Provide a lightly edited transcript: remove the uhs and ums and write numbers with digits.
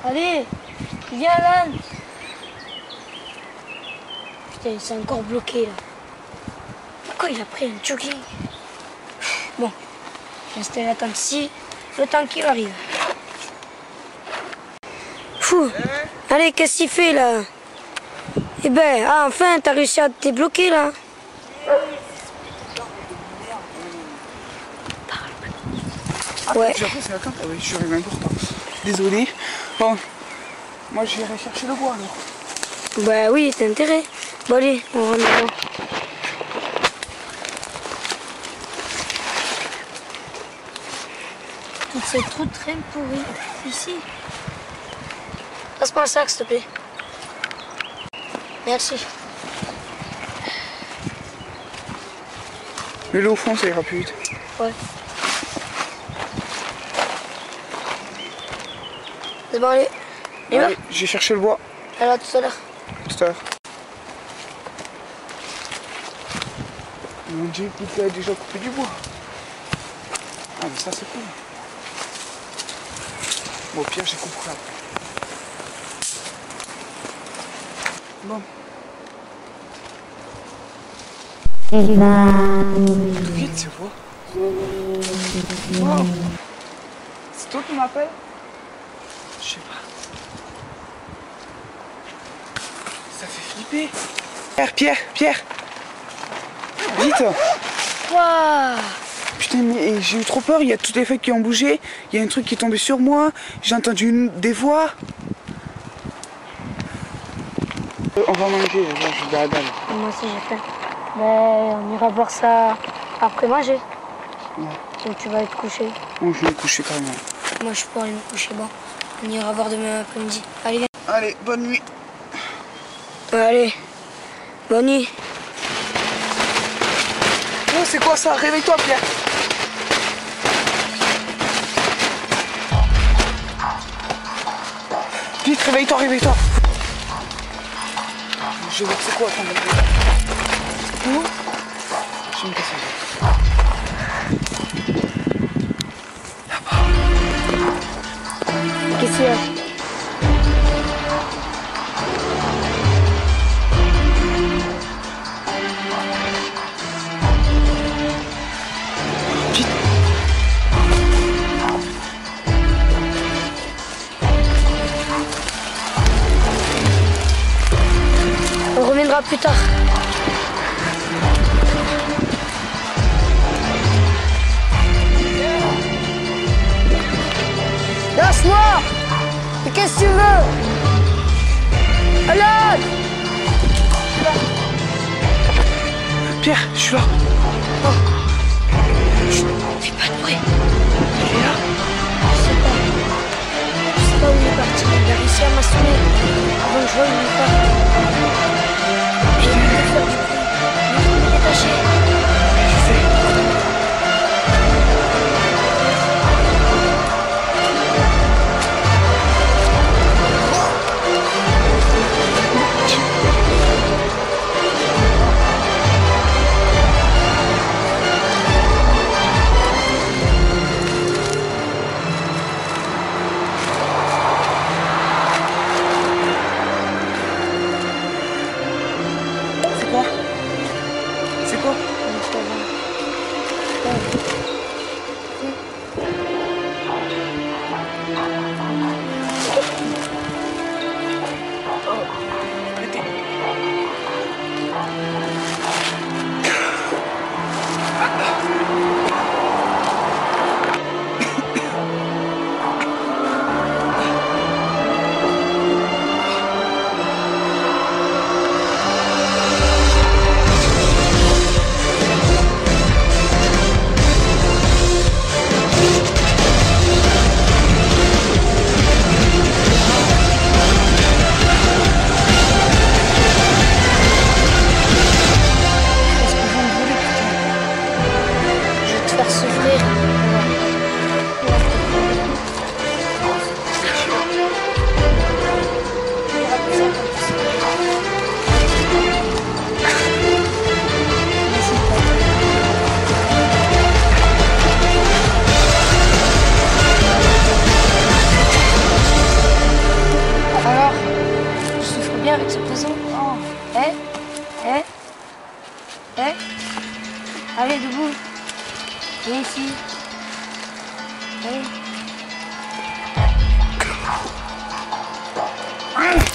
Allez, viens Alan. Putain, il s'est encore bloqué là. Pourquoi il a pris un jogging? Bon, je vais rester à attendre ici, le temps qu'il arrive. Fou. Allez, qu'est-ce qu'il fait là? Eh ben, ah, enfin, t'as réussi à te débloquer là. Ouais. J'avoue, c'est la carte. Ah oui, je suis arrivé un peu en retard. Désolé. Bon, moi j'irai chercher le bois alors. Bah oui, t'as intérêt. Bon allez, on rentre dedans. Toutes ces trous de train pourris. Ici. Passe-moi un sac, s'il te plaît. Merci. Mais l'eau au fond, ça ira plus vite. Ouais. C'est bon, allez. Allez, j'ai cherché le bois. Alors, tout à l'heure. Tout à l'heure. Mon Dieu, il a déjà coupé du bois. Ah, mais ça, c'est cool. Bon, au pire, j'ai compris. Bon. Vite, c'est quoi? Wow. C'est toi qui m'appelles? Je sais pas. Ça fait flipper. Pierre. Vite. Waouh. Putain, mais j'ai eu trop peur, il y a toutes les feuilles qui ont bougé, il y a un truc qui est tombé sur moi, j'ai entendu des voix. On va manger, là, je vais à la dalle. Moi aussi j'ai faim. Ben, on ira voir ça après manger. Ouais. Donc tu vas être couché. Bon, je vais me coucher carrément. Moi je peux aller me coucher. Bon, on ira voir demain après-midi. Allez, viens. Allez, bonne nuit. Allez, bonne nuit. Oh, c'est quoi ça? Réveille-toi, Pierre. Vite, réveille-toi. Je vais voir c'est quoi, attends. Où? Je vais me casser. Qu'est-ce qu'il y a? Vite. On reviendra plus tard. Lâche-moi! Mais qu'est-ce que tu veux? Alan! Pierre, je suis là. Oh. Chut, fais pas de bruit. Il est là. Je sais pas où il est parti. Il a réussi à m'assommer avant que je voie où il est parti. J'ai envie de faire du bruit. Il faut me détacher. Je sais. debout. Oh. Allez, debout. Viens ici. Allez.